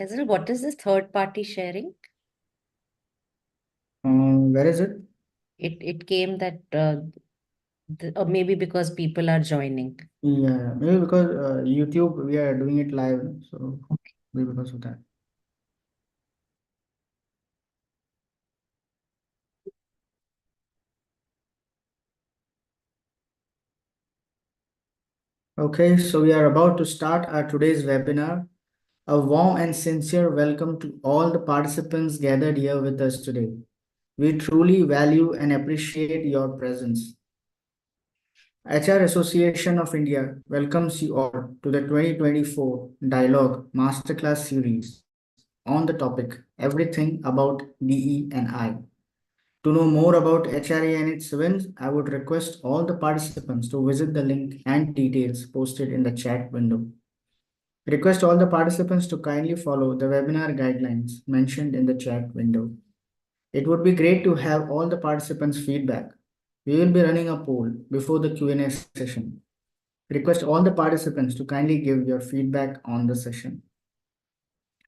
Ezra, what is this third party sharing? Where is it? It came that or maybe because people are joining. Yeah, maybe because YouTube, we are doing it live, so maybe because of that. Okay, so we are about to start our today's webinar. A warm and sincere welcome to all the participants gathered here with us today. We truly value and appreciate your presence. HR Association of India welcomes you all to the 2024 Dialogue Masterclass series on the topic Everything About DE&I. To know more about HRA and its events, I would request all the participants to visit the link and details posted in the chat window. Request all the participants to kindly follow the webinar guidelines mentioned in the chat window. It would be great to have all the participants' feedback. We will be running a poll before the Q&A session. Request all the participants to kindly give your feedback on the session.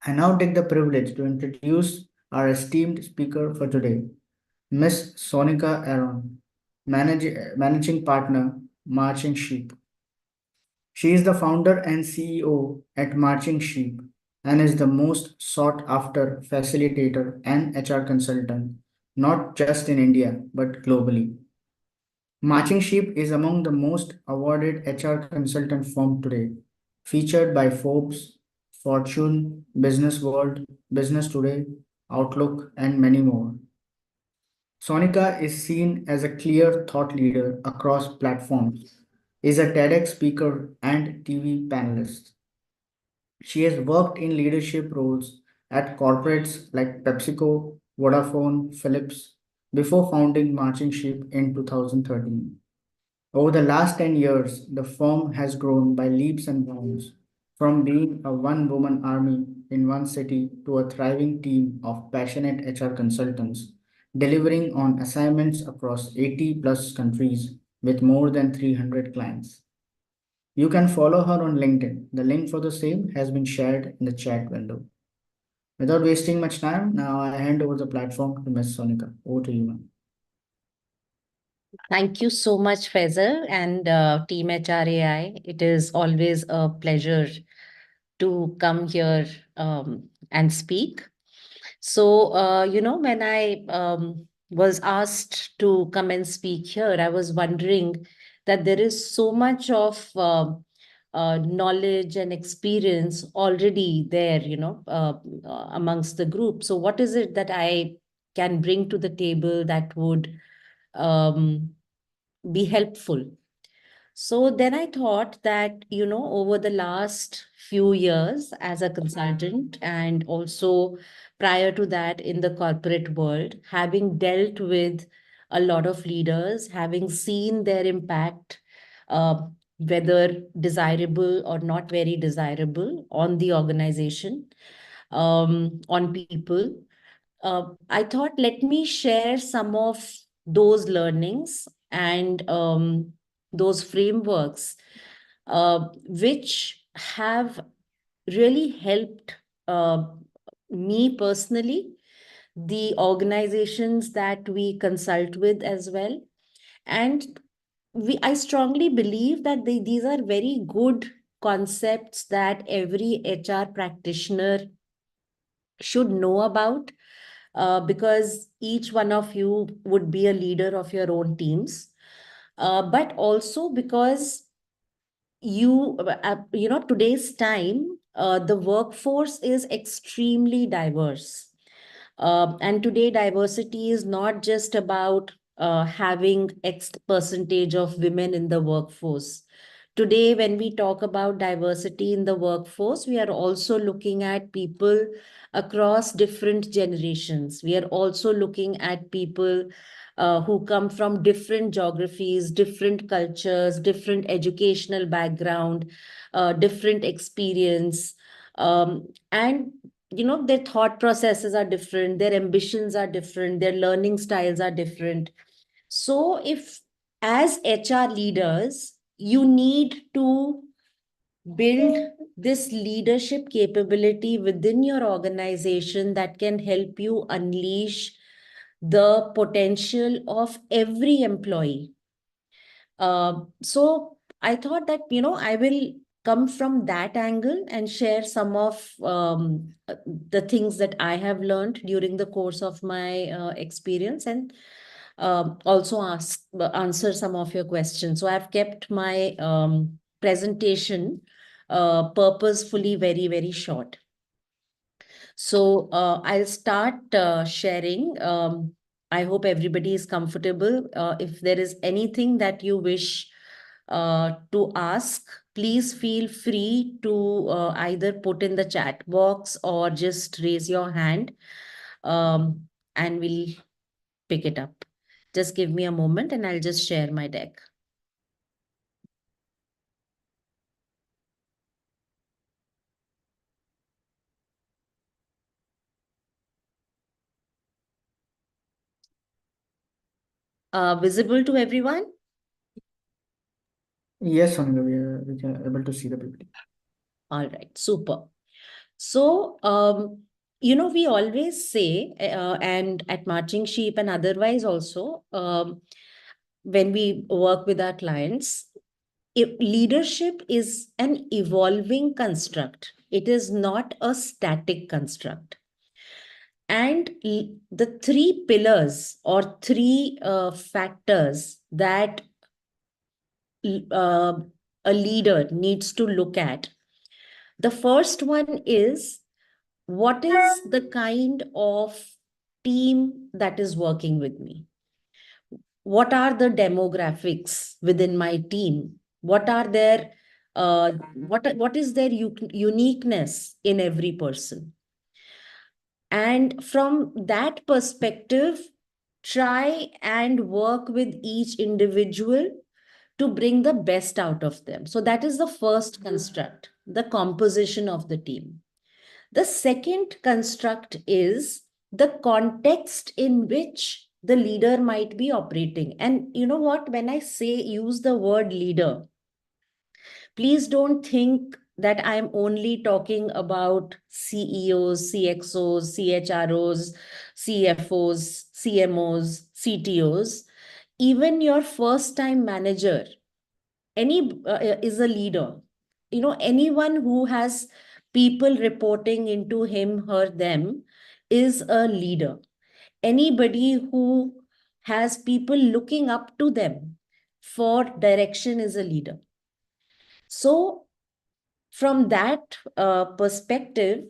I now take the privilege to introduce our esteemed speaker for today, Miss Sonika Aaron, Managing Partner, Marching Sheep. She is the founder and CEO at Marching Sheep and is the most sought after facilitator and HR consultant, not just in India, but globally. Marching Sheep is among the most awarded HR consultant firm today, featured by Forbes, Fortune, Business World, Business Today, Outlook, and many more. Sonika is seen as a clear thought leader across platforms, is a TEDx speaker and TV panelist. She has worked in leadership roles at corporates like PepsiCo, Vodafone, Philips, before founding Marching Sheep in 2013. Over the last 10 years, the firm has grown by leaps and bounds, from being a one woman army in one city to a thriving team of passionate HR consultants, delivering on assignments across 80 plus countries with more than 300 clients. You can follow her on LinkedIn. The link for the same has been shared in the chat window. Without wasting much time, now I hand over the platform to Ms. Sonika. Over to you, ma'am. Thank you so much, Faisal and Team HRAI. It is always a pleasure to come here and speak. So, when I was asked to come and speak here, I was wondering that there is so much of knowledge and experience already there, amongst the group. So, what is it that I can bring to the table that would um, be helpful? So then I thought that, over the last few years as a consultant and also prior to that in the corporate world, having dealt with a lot of leaders, having seen their impact, uh, whether desirable or not very desirable on the organization, on people, I thought let me share some of those learnings and those frameworks which have really helped me personally, the organizations that we consult with as well. And I strongly believe that these are very good concepts that every HR practitioner should know about because each one of you would be a leader of your own teams, but also because today's time, the workforce is extremely diverse. And today, diversity is not just about having X percentage of women in the workforce. Today, when we talk about diversity in the workforce, we are also looking at people across different generations. We are also looking at people who come from different geographies, different cultures, different educational background, different experience. And their thought processes are different, their ambitions are different, their learning styles are different. So if as HR leaders you need to build this leadership capability within your organization that can help you unleash the potential of every employee. So I thought that, I will come from that angle and share some of the things that I have learned during the course of my experience, and also answer some of your questions. So I've kept my presentation purposefully very, very short. So I'll start sharing. I hope everybody is comfortable. If there is anything that you wish to ask, please feel free to either put in the chat box or just raise your hand, and we'll pick it up. Just give me a moment and I'll just share my deck. Visible to everyone? Yes, Sonika, we can able to see the PPT. All right, super. So, we always say, and at Marching Sheep and otherwise also, when we work with our clients, if leadership is an evolving construct. It is not a static construct. And the three pillars or three factors that uh, a leader needs to look at. The first one is, what is the kind of team that is working with me? What are the demographics within my team? What are their what is their uniqueness in every person? And from that perspective, try and work with each individual to bring the best out of them. So that is the first construct, the composition of the team. The second construct is the context in which the leader might be operating. And you know what? When I say use the word leader, please don't think that I'm only talking about CEOs, CXOs, CHROs, CFOs, CMOs, CTOs. Even your first time manager, is a leader. Anyone who has people reporting into him, her, them is a leader. Anybody who has people looking up to them for direction is a leader. So from that perspective,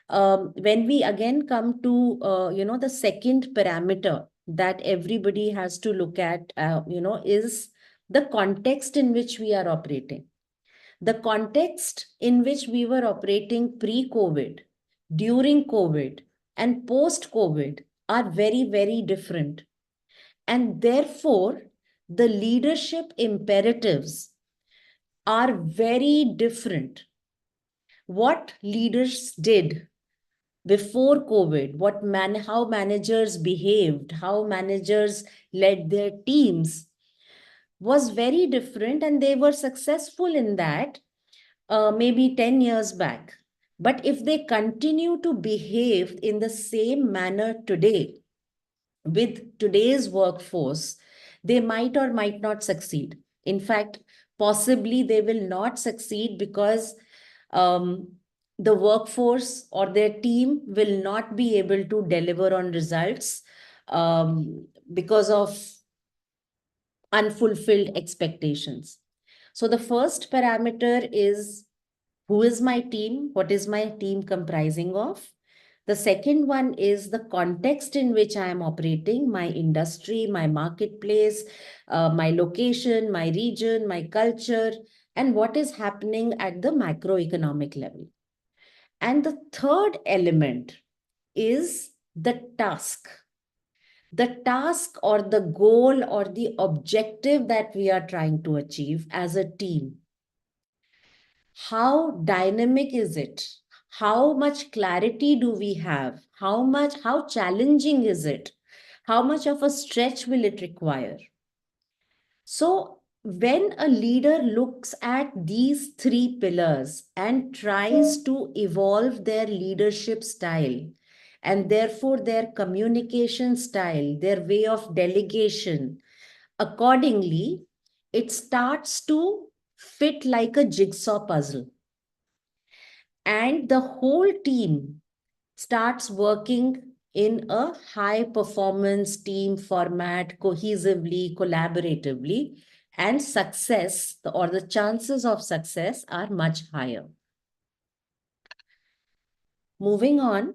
when we again come to the second parameter that everybody has to look at, is the context in which we are operating. The context in which we were operating pre-COVID, during COVID, and post-COVID are very, very different. And therefore, the leadership imperatives are very different. What leaders did before COVID, how managers behaved, how managers led their teams was very different, and they were successful in that maybe 10 years back. But if they continue to behave in the same manner today with today's workforce, they might or might not succeed. In fact, possibly they will not succeed because um, the workforce or their team will not be able to deliver on results because of unfulfilled expectations. So the first parameter is, who is my team? What is my team comprising of? The second one is the context in which I am operating, my industry, my marketplace, my location, my region, my culture, and what is happening at the macroeconomic level. And the third element is the task or the goal or the objective that we are trying to achieve as a team. How dynamic is it? How much clarity do we have? How challenging is it? How much of a stretch will it require? So when a leader looks at these three pillars and tries to evolve their leadership style, and therefore their communication style, their way of delegation, accordingly, it starts to fit like a jigsaw puzzle. And the whole team starts working in a high performance team format cohesively, collaboratively, and success or the chances of success are much higher. Moving on,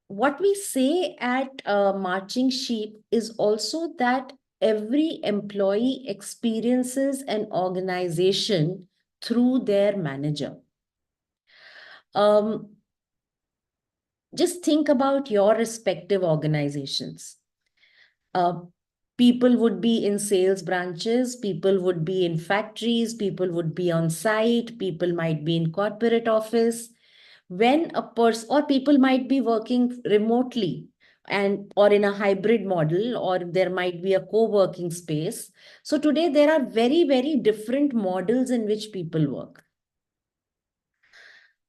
what we say at Marching Sheep is also that every employee experiences an organization through their manager. Um, just think about your respective organizations. Uh, people would be in sales branches, people would be in factories, people would be on site, people might be in corporate office. When a person, or people might be working remotely and or in a hybrid model, or there might be a co-working space. So today there are very, very different models in which people work.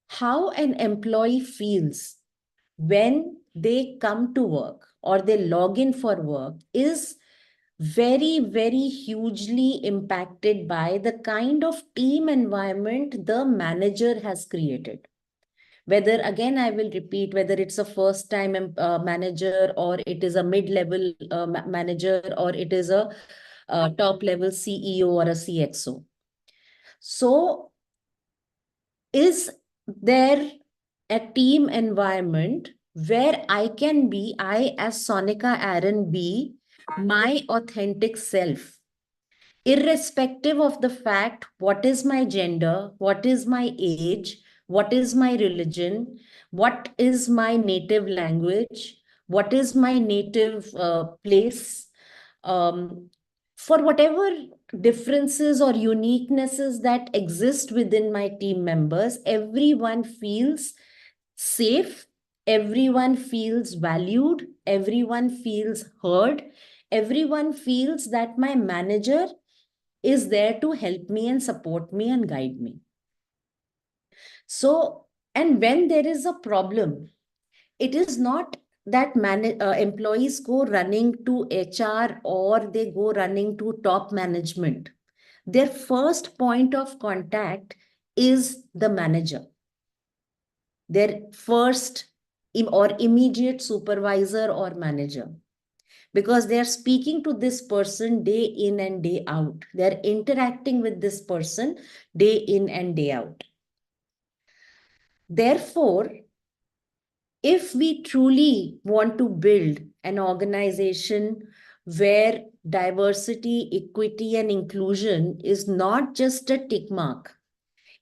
How an employee feels when they come to work or they log in for work is very, very hugely impacted by the kind of team environment the manager has created. Whether, again, I will repeat, whether it's a first time manager, or it is a mid-level manager, or it is a top level CEO or a CXO. So is there a team environment where I as Sonika Aaron be my authentic self, irrespective of the fact what is my gender, what is my age, what is my religion, what is my native language, what is my native place, um, for whatever differences or uniquenesses that exist within my team members, everyone feels safe, everyone feels valued, everyone feels heard, everyone feels that my manager is there to help me and support me and guide me. So, and when there is a problem, it is not that employees go running to HR or they go running to top management. Their first point of contact is the manager, their first or immediate supervisor or manager, because they are speaking to this person day in and day out. They are interacting with this person day in and day out. Therefore, if we truly want to build an organization where diversity, equity, and inclusion is not just a tick mark,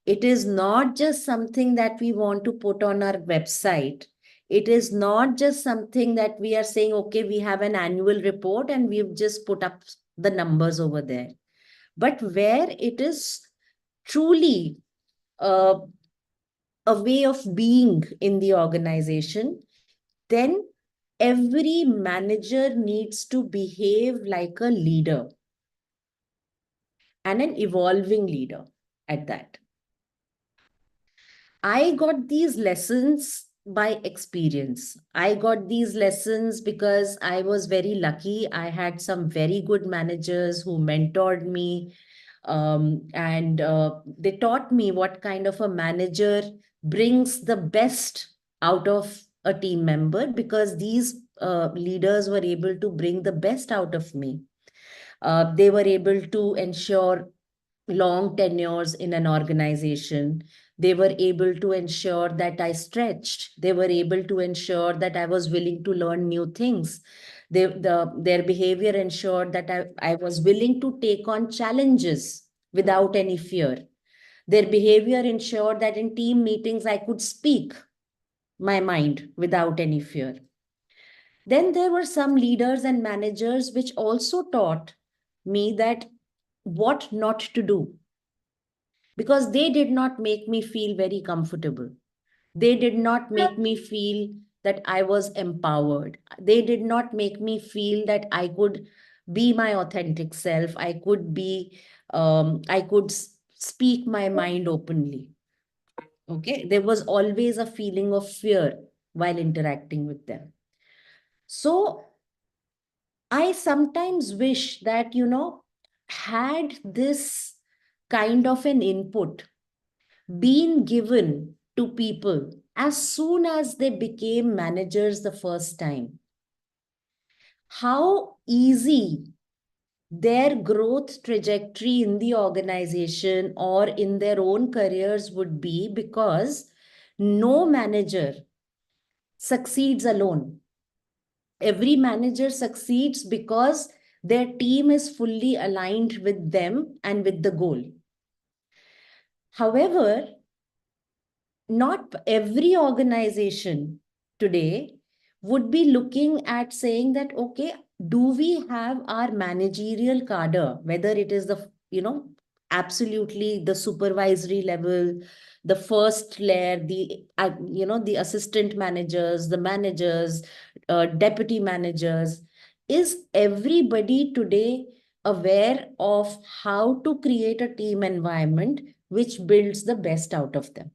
it is not just something that we want to put on our website. It is not just something that we are saying, okay, we have an annual report and we've just put up the numbers over there. But where it is truly uh, a way of being in the organization, then every manager needs to behave like a leader, and an evolving leader at that. I got these lessons by experience. I got these lessons because I was very lucky. I had some very good managers who mentored me, and they taught me what kind of a manager brings the best out of a team member, because these leaders were able to bring the best out of me. They were able to ensure long tenures in an organization. They were able to ensure that I stretched. They were able to ensure that I was willing to learn new things. Their behavior ensured that I was willing to take on challenges without any fear. Their behavior ensured that in team meetings, I could speak my mind without any fear. Then there were some leaders and managers which also taught me that what not to do, because they did not make me feel very comfortable. They did not make me feel that I was empowered. They did not make me feel that I could be my authentic self. I could speak my mind openly. Okay. There was always a feeling of fear while interacting with them. So I sometimes wish that, had this kind of an input been given to people as soon as they became managers the first time, how easy their growth trajectory in the organization or in their own careers would be, because no manager succeeds alone. Every manager succeeds because their team is fully aligned with them and with the goal. However, not every organization today would be looking at saying that, okay, do we have our managerial cadre, whether it is absolutely the supervisory level, the first layer, the assistant managers, the managers, deputy managers, is everybody today aware of how to create a team environment which builds the best out of them,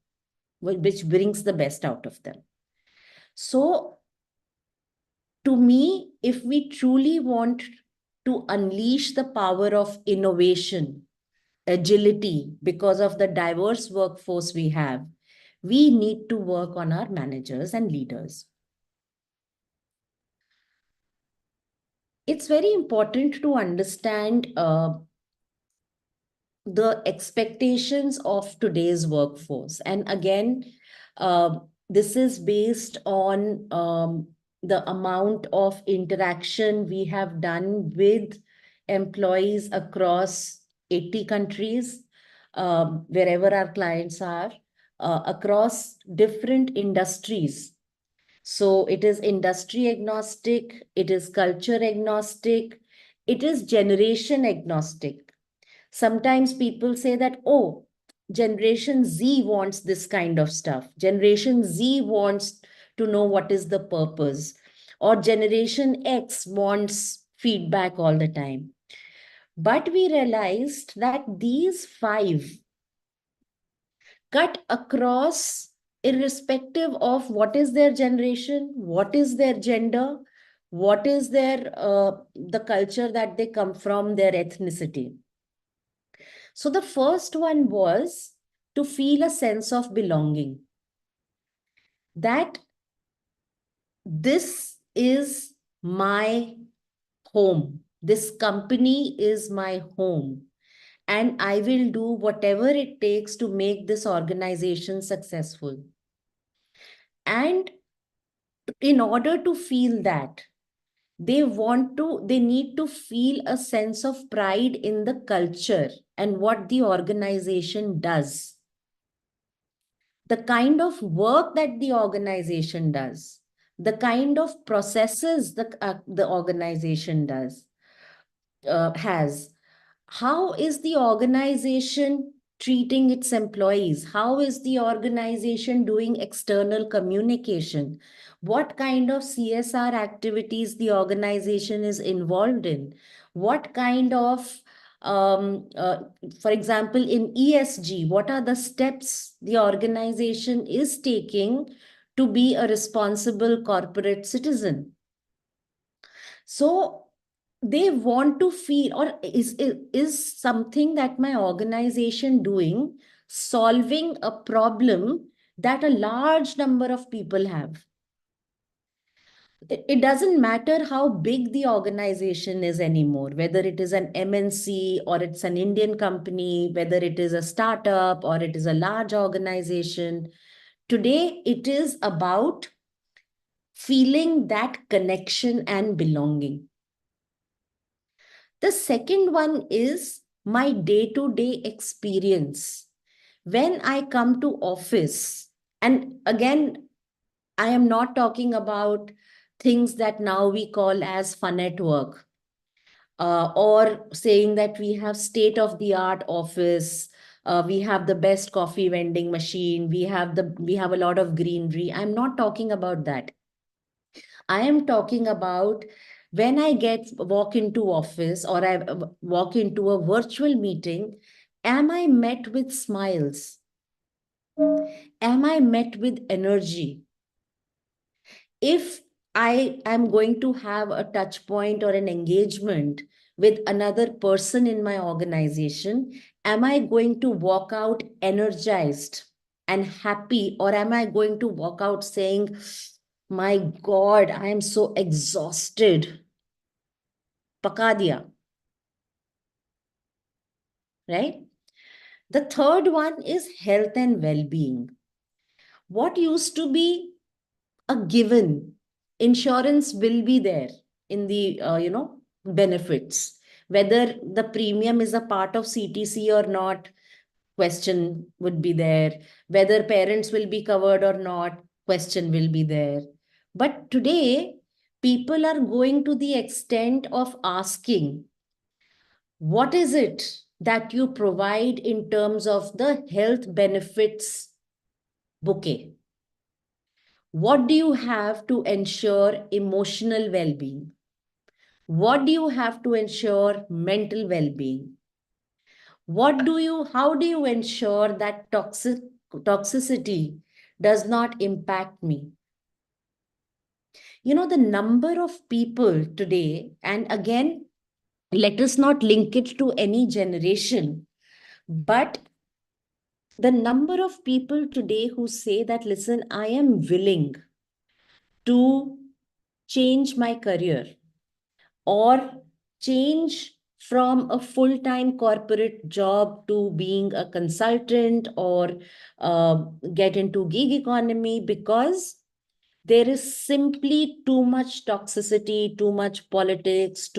which brings the best out of them? So, to me, if we truly want to unleash the power of innovation, agility, because of the diverse workforce we have, we need to work on our managers and leaders. It's very important to understand the expectations of today's workforce. And again, this is based on the amount of interaction we have done with employees across 80 countries, wherever our clients are, across different industries. So it is industry agnostic, it is culture agnostic, it is generation agnostic. Sometimes people say that, oh, Generation Z wants this kind of stuff. Generation Z wants to know what is the purpose. Or Generation X wants feedback all the time. But we realized that these five cut across, irrespective of what is their generation, what is their gender, what is the culture that they come from, their ethnicity. So the first one was to feel a sense of belonging, that this is my home, this company is my home, and I will do whatever it takes to make this organization successful. And in order to feel that, they need to feel a sense of pride in the culture and what the organization does, the kind of work that the organization does, the kind of processes the organization has. How is the organization treating its employees? How is the organization doing external communication? What kind of CSR activities the organization is involved in? What kind of, for example, in ESG, what are the steps the organization is taking to be a responsible corporate citizen? So they want to feel, or is something that my organization doing solving a problem that a large number of people have? It doesn't matter how big the organization is anymore, whether it is an MNC or it's an Indian company, whether it is a startup or it is a large organization. Today, it is about feeling that connection and belonging. The second one is my day-to-day experience. When I come to office, and again, I am not talking about things that now we call as fun at work, or saying that we have state-of-the-art office, we have the best coffee vending machine, we have a lot of greenery. I'm not talking about that. I am talking about when I walk into office or I walk into a virtual meeting, am I met with smiles? Am I met with energy? If I am going to have a touch point or an engagement with another person in my organization, am I going to walk out energized and happy, or am I going to walk out saying, my God, I am so exhausted? Paka diya, right? The third one is health and well being. What used to be a given, insurance will be there in the benefits, whether the premium is a part of CTC or not, question would be there, whether parents will be covered or not, question will be there. But today people are going to the extent of asking, what is it that you provide in terms of the health benefits bouquet? What do you have to ensure emotional well-being? What do you have to ensure mental well-being? How do you ensure that toxicity does not impact me? You know, the number of people today, and again, let us not link it to any generation, but the number of people today who say that, listen, I am willing to change my career or change from a full-time corporate job to being a consultant or uh, get into gig economy because there is simply too much toxicity, too much politics,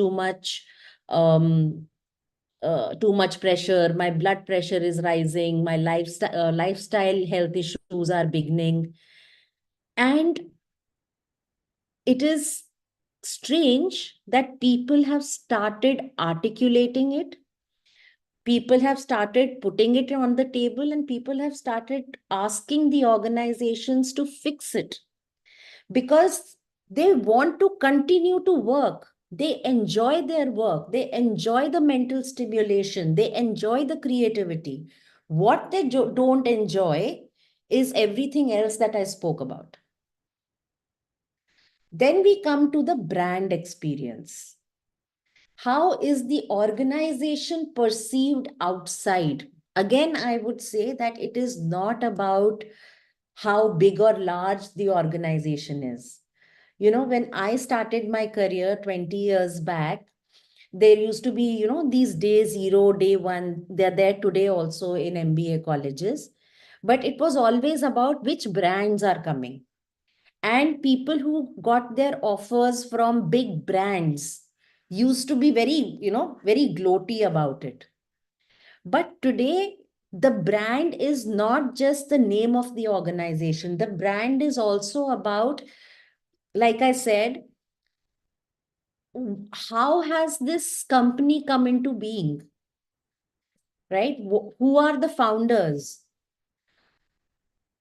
um, too much pressure. My blood pressure is rising. My lifestyle health issues are beginning. And it is strange that people have started articulating it. People have started putting it on the table and people have started asking the organizations to fix it because they want to continue to work. They enjoy their work. They enjoy the mental stimulation. They enjoy the creativity. What they don't enjoy is everything else that I spoke about. Then we come to the brand experience. How is the organization perceived outside? Again, I would say that it is not about how big or large the organization is. You know, when I started my career 20 years back, there used to be, these day zero, day one, they're there today also in MBA colleges. But it was always about which brands are coming. And people who got their offers from big brands used to be very, very gloaty about it. But today, the brand is not just the name of the organization. The brand is also about, like I said, how has this company come into being, right? Who are the founders?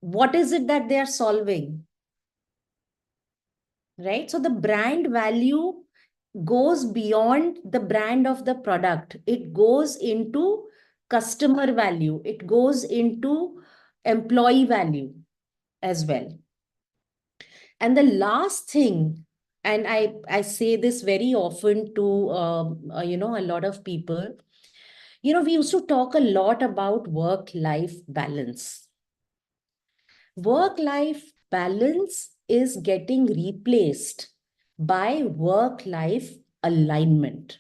What is it that they are solving, right? So the brand value goes beyond the brand of the product. It goes into customer value. It goes into employee value as well. And the last thing, and I say this very often to a lot of people, we used to talk a lot about work-life balance. Work-life balance is getting replaced by work-life alignment.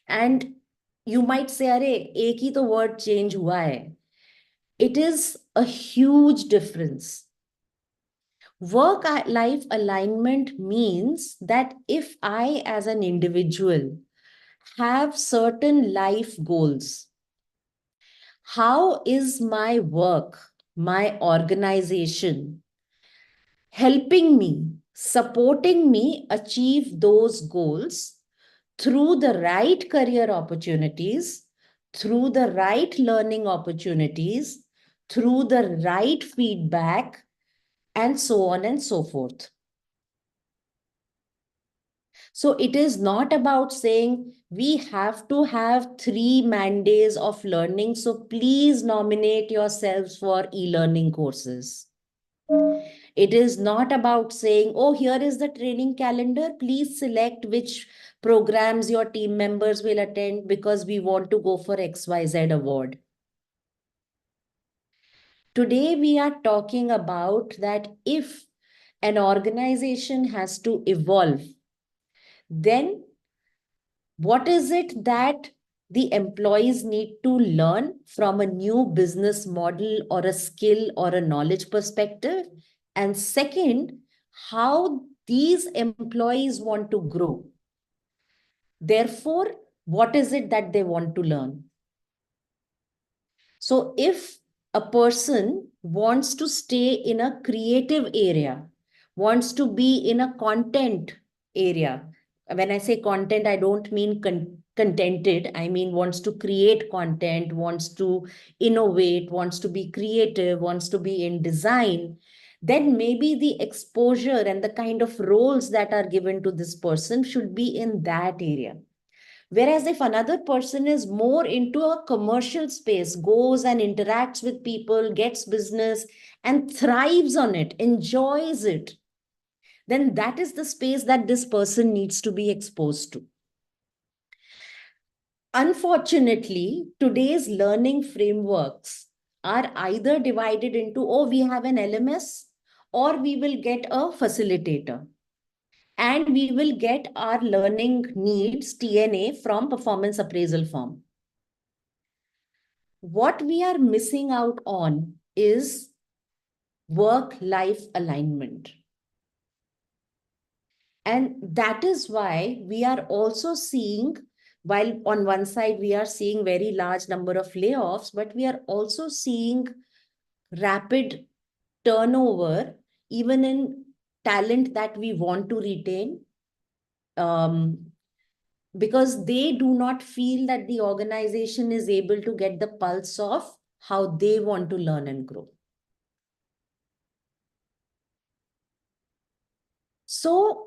And you might say, अरे एक ही तो word change हुआ है. It is a huge difference. Work-life alignment means that if I, as an individual, have certain life goals, how is my work, my organization helping me, supporting me achieve those goals through the right career opportunities, through the right learning opportunities, through the right feedback, and so on and so forth. So it is not about saying we have to have 3 Mondays of learning. So please nominate yourselves for e-learning courses. It is not about saying, oh, here is the training calendar. Please select which programs your team members will attend because we want to go for XYZ award. Today, we are talking about that if an organization has to evolve, then what is it that the employees need to learn from a new business model or a skill or a knowledge perspective? And second, how these employees want to grow. Therefore, what is it that they want to learn? So if a person wants to stay in a creative area, wants to be in a content area, when I say content, I don't mean contented, I mean wants to create content, wants to innovate, wants to be creative, wants to be in design, then maybe the exposure and the kind of roles that are given to this person should be in that area. Whereas if another person is more into a commercial space, goes and interacts with people, gets business, and thrives on it, enjoys it, then that is the space that this person needs to be exposed to. Unfortunately, today's learning frameworks are either divided into, oh, we have an LMS, or we will get a facilitator. And we will get our learning needs, TNA, from performance appraisal form. What we are missing out on is work-life alignment. And that is why we are also seeing, while on one side we are seeing very large number of layoffs, but we are also seeing rapid turnover, even in talent that we want to retain, because they do not feel that the organization is able to get the pulse of how they want to learn and grow. So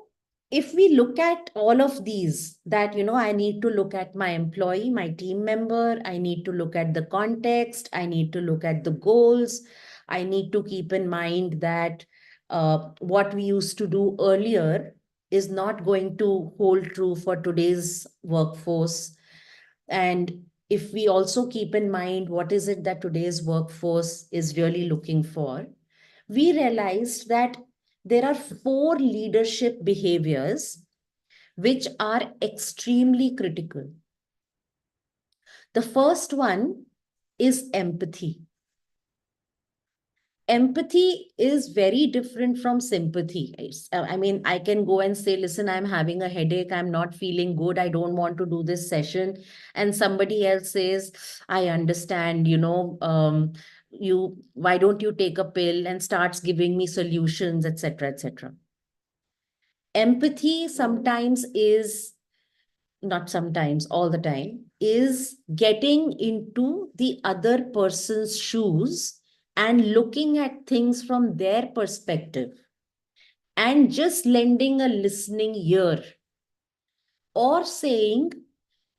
if we look at all of these, that, I need to look at my employee, my team member, I need to look at the context, I need to look at the goals, I need to keep in mind that what we used to do earlier is not going to hold true for today's workforce. And if we also keep in mind what is it that today's workforce is really looking for, we realized that there are 4 leadership behaviors which are extremely critical. The first one is empathy. Empathy is very different from sympathy. I mean, I can go and say, listen, I'm having a headache. I'm not feeling good. I don't want to do this session. And somebody else says, I understand, why don't you take a pill, and starts giving me solutions, etc., etc. Empathy sometimes is, not sometimes, all the time, is getting into the other person's shoes and looking at things from their perspective and just lending a listening ear, or saying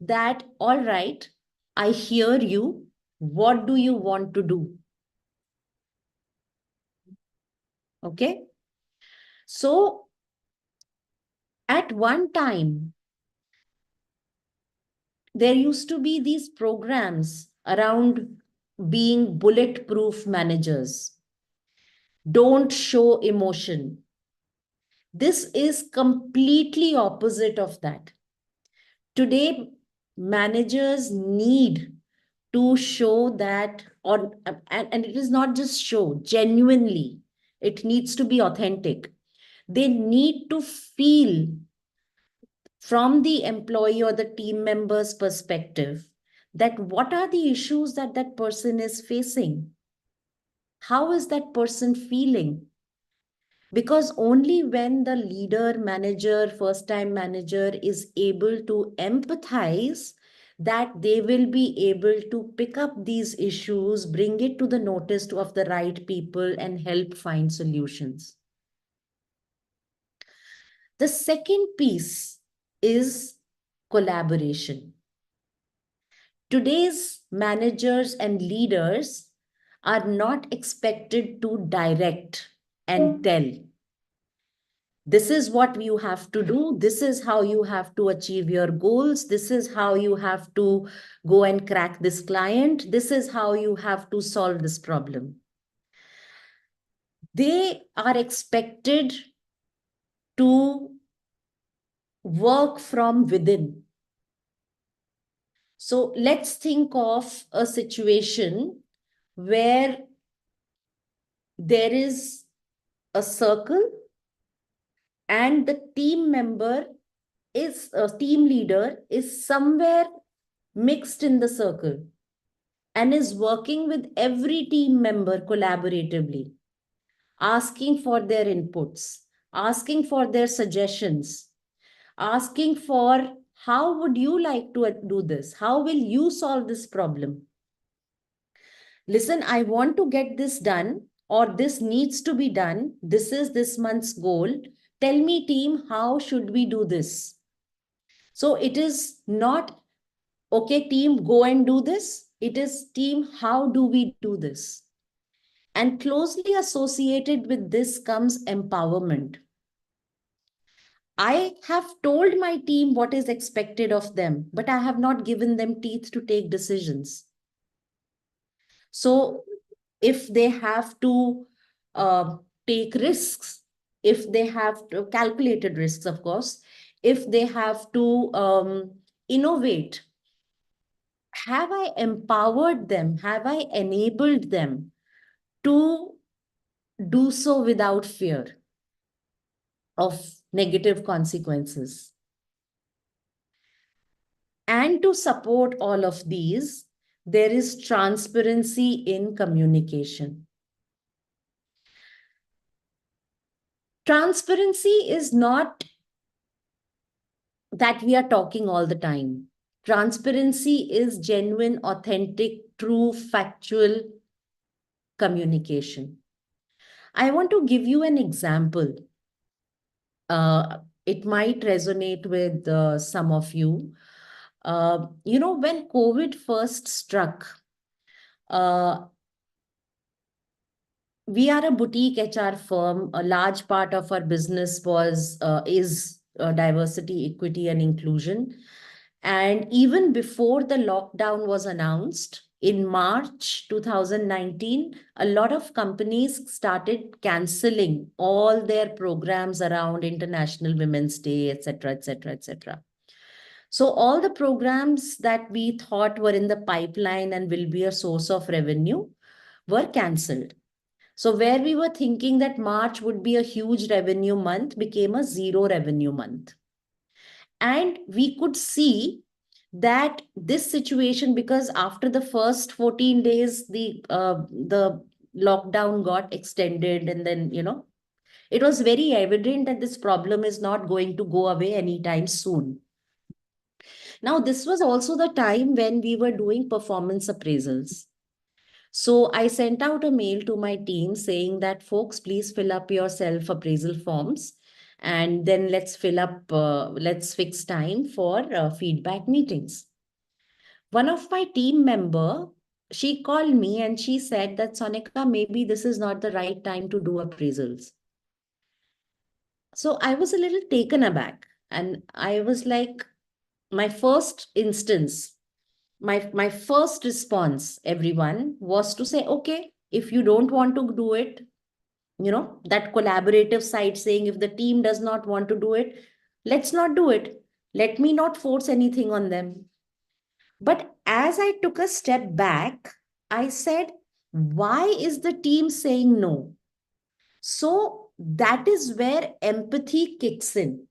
that, all right, I hear you. What do you want to do? Okay. So at one time, there used to be these programs around being bulletproof managers. Don't show emotion. This is completely opposite of that. Today, managers need to show that, and it is not just show, genuinely, it needs to be authentic. They need to feel from the employee or the team member's perspective that what are the issues that that person is facing? How is that person feeling? Because only when the leader, manager, first time manager is able to empathize, that they will be able to pick up these issues, bring it to the notice of the right people, and help find solutions. The second piece is collaboration. Today's managers and leaders are not expected to direct and tell, this is what you have to do, this is how you have to achieve your goals, this is how you have to go and crack this client, this is how you have to solve this problem. They are expected to work from within. So let's think of a situation where there is a circle and the team leader is somewhere mixed in the circle and is working with every team member collaboratively, asking for their inputs, asking for their suggestions, asking for how would you like to do this? How will you solve this problem? Listen, I want to get this done, or this needs to be done. This is this month's goal. Tell me, team, how should we do this? So it is not, okay, team, go and do this. It is, team, how do we do this? And closely associated with this comes empowerment. I have told my team what is expected of them, but I have not given them teeth to take decisions. So if they have to take risks, if they have to, calculated risks, of course, if they have to innovate, have I empowered them? Have I enabled them to do so without fear of negative consequences? And to support all of these, there is transparency in communication. Transparency is not that we are talking all the time. Transparency is genuine, authentic, true, factual communication. I want to give you an example. It might resonate with some of you. When COVID first struck, uh, we are a boutique HR firm. A large part of our business is diversity, equity, and inclusion. And even before the lockdown was announced in March 2019, a lot of companies started canceling all their programs around International Women's Day, etc., etc., etc. So all the programs that we thought were in the pipeline and will be a source of revenue were cancelled. So where we were thinking that March would be a huge revenue month became a zero revenue month. And we could see that this situation, because after the first 14 days, the lockdown got extended, and then, it was very evident that this problem is not going to go away anytime soon. Now, this was also the time when we were doing performance appraisals. So I sent out a mail to my team saying that, folks, please fill up your self appraisal forms, and then let's fix time for feedback meetings. One of my team member, she called me and she said that, Sonika, maybe this is not the right time to do appraisals. So I was a little taken aback, and I was like, my first instance, my first response, everyone, was to say, okay, if you don't want to do it, that collaborative side saying, if the team does not want to do it, let's not do it. Let me not force anything on them. But as I took a step back, I said, why is the team saying no? So that is where empathy kicks in.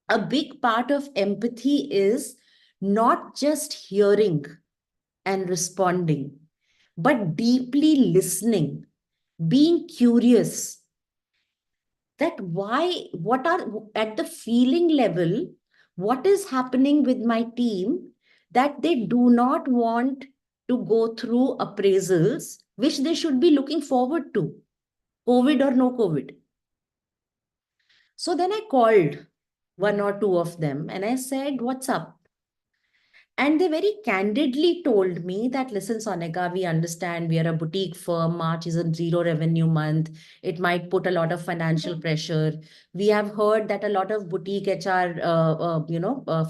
A big part of empathy is not just hearing and responding, but deeply listening, being curious that what are at the feeling level, what is happening with my team that they do not want to go through appraisals, which they should be looking forward to, COVID or no COVID. So then I called one or two of them, and I said, "What's up?" And they very candidly told me that, "Listen, Sonika, we understand we are a boutique firm. March is a zero revenue month. It might put a lot of financial pressure. We have heard that a lot of boutique HR,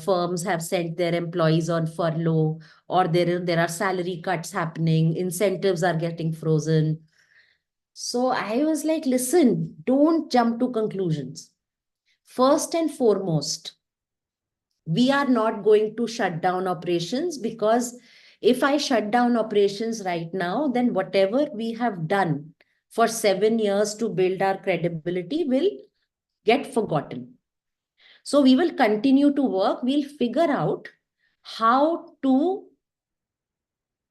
firms have sent their employees on furlough, or there are salary cuts happening. Incentives are getting frozen." So I was like, "Listen, don't jump to conclusions. First and foremost, we are not going to shut down operations, because if I shut down operations right now, then whatever we have done for 7 years to build our credibility will get forgotten. So we will continue to work. We'll figure out how to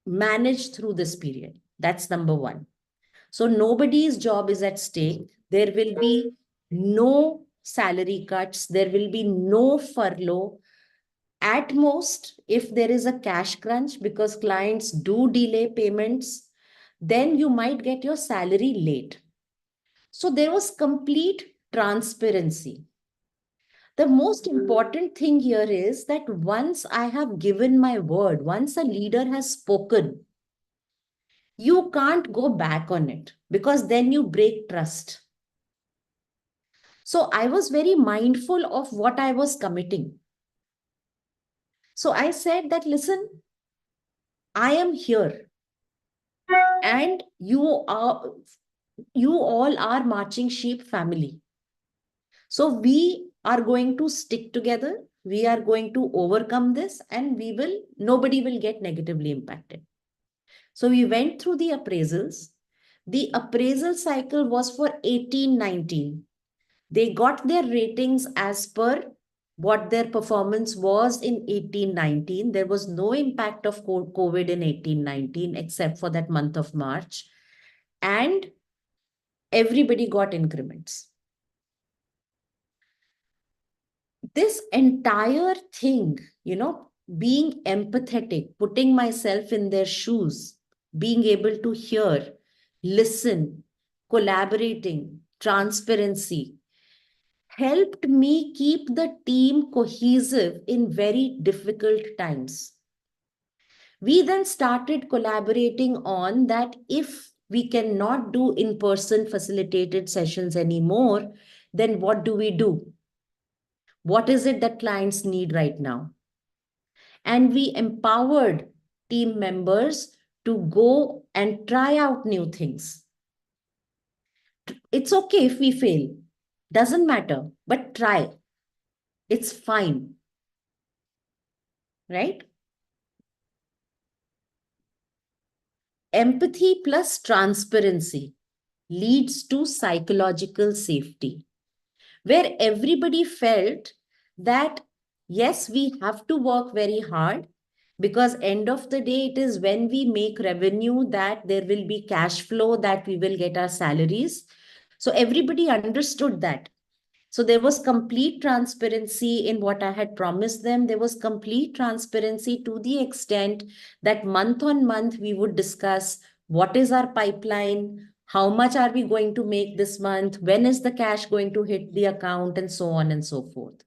manage through this period." That's number one. So nobody's job is at stake. There will be no salary cuts. There will be no furlough. At most, if there is a cash crunch because clients do delay payments, then you might get your salary late. So there was complete transparency. The most important thing here is that once I have given my word, once a leader has spoken, you can't go back on it, because then you break trust. So I was very mindful of what I was committing. So I said that, "Listen, I am here, and you all are marching sheep family. So we are going to stick together. We are going to overcome this, and nobody will get negatively impacted." So we went through the appraisals. The appraisal cycle was for 18-19. They got their ratings as per what their performance was in 18-19. There was no impact of COVID in 18-19 except for that month of March. And everybody got increments. This entire thing, being empathetic, putting myself in their shoes, being able to hear, listen, collaborating, transparency, helped me keep the team cohesive in very difficult times. We then started collaborating on that if we cannot do in-person facilitated sessions anymore, then what do we do? What is it that clients need right now? And we empowered team members to go and try out new things. It's okay if we fail, doesn't matter, but try. It's fine, right? Empathy plus transparency leads to psychological safety, where everybody felt that, yes, we have to work very hard, because end of the day, it is when we make revenue that there will be cash flow, that we will get our salaries. So everybody understood that. So there was complete transparency in what I had promised them. There was complete transparency to the extent that month on month we would discuss what is our pipeline, how much are we going to make this month, when is the cash going to hit the account, and so on and so forth.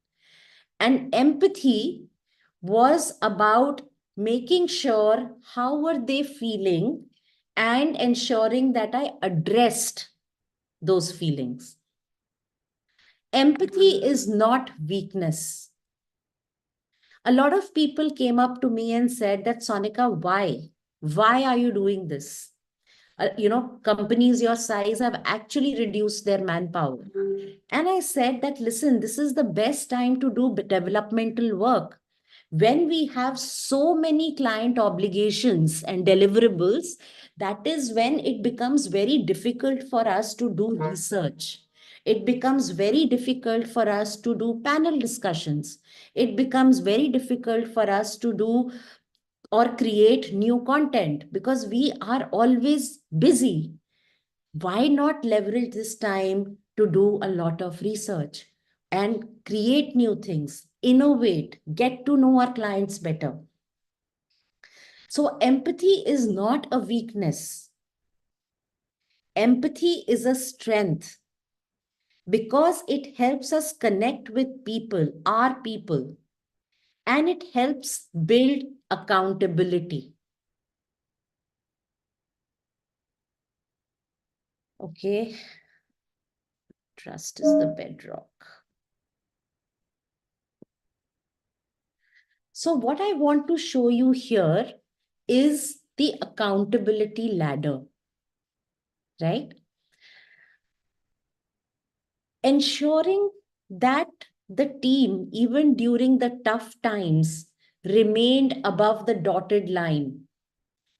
And empathy was about making sure how were they feeling and ensuring that I addressed those feelings. Empathy is not weakness. A lot of people came up to me and said that, "Sonika, why? Why are you doing this?" Companies your size have actually reduced their manpower. And I said that, "Listen, this is the best time to do developmental work. When we have so many client obligations and deliverables, that is when it becomes very difficult for us to do research. It becomes very difficult for us to do panel discussions. It becomes very difficult for us to do or create new content because we are always busy. Why not leverage this time to do a lot of research and create new things, innovate, get to know our clients better?" So empathy is not a weakness. Empathy is a strength. because it helps us connect with people, our people, and it helps build accountability. Okay, trust is the bedrock. So what I want to show you here is the accountability ladder, right? Ensuring that the team, even during the tough times, remained above the dotted line.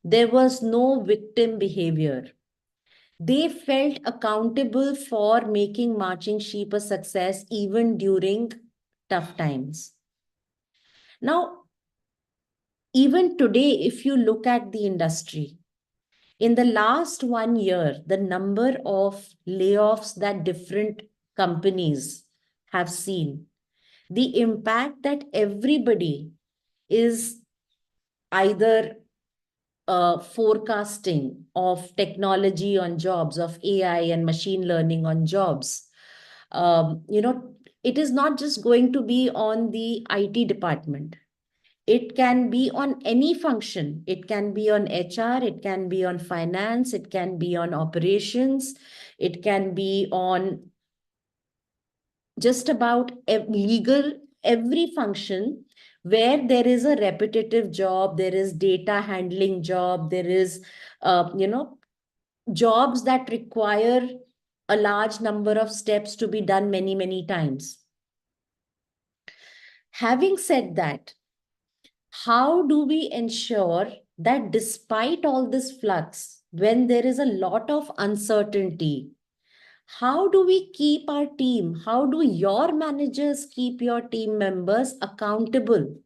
There was no victim behavior. They felt accountable for making Marching Sheep a success even during tough times. Now, even today, if you look at the industry, in the last 1 year, the number of layoffs that different companies have seen, the impact that everybody is either forecasting of technology on jobs, of AI and machine learning on jobs. It is not just going to be on the IT department. It can be on any function. It can be on HR, it can be on finance, it can be on operations, it can be on just about legal, every function where there is a repetitive job, there is data handling job, there is, jobs that require a large number of steps to be done many, many times. Having said that, how do we ensure that despite all this flux, when there is a lot of uncertainty, how do we keep our team? How do your managers keep your team members accountable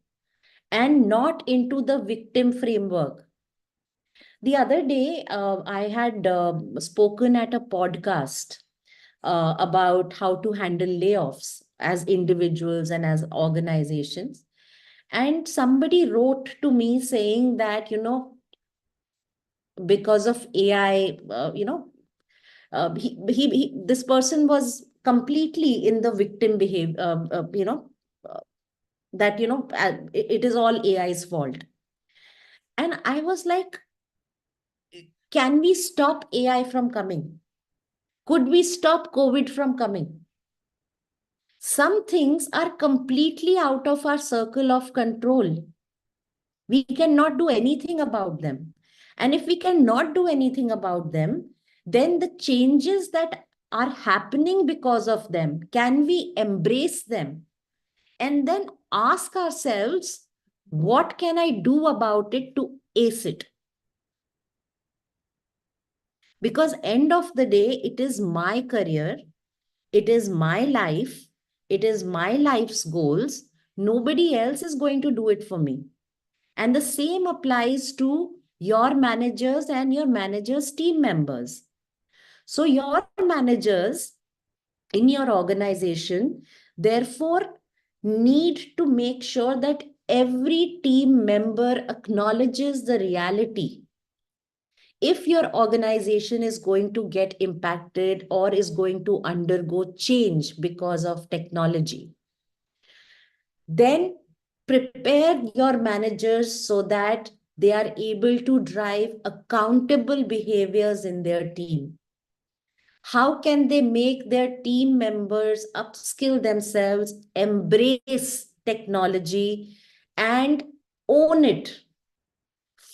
and not into the victim framework? The other day, I had spoken at a podcast about how to handle layoffs as individuals and as organizations. And somebody wrote to me saying that, because of AI, this person was completely in the victim behavior, uh, that, it is all AI's fault. And I was like, can we stop AI from coming? Could we stop COVID from coming? Some things are completely out of our circle of control. We cannot do anything about them. And if we cannot do anything about them, then the changes that are happening because of them, can we embrace them? And then ask ourselves, what can I do about it to ace it? Because end of the day, it is my career, it is my life, it is my life's goals. Nobody else is going to do it for me. And the same applies to your managers and your managers' team members. So your managers in your organization, therefore, need to make sure that every team member acknowledges the reality. If your organization is going to get impacted or is going to undergo change because of technology, then prepare your managers so that they are able to drive accountable behaviors in their team. How can they make their team members upskill themselves, embrace technology, and own it?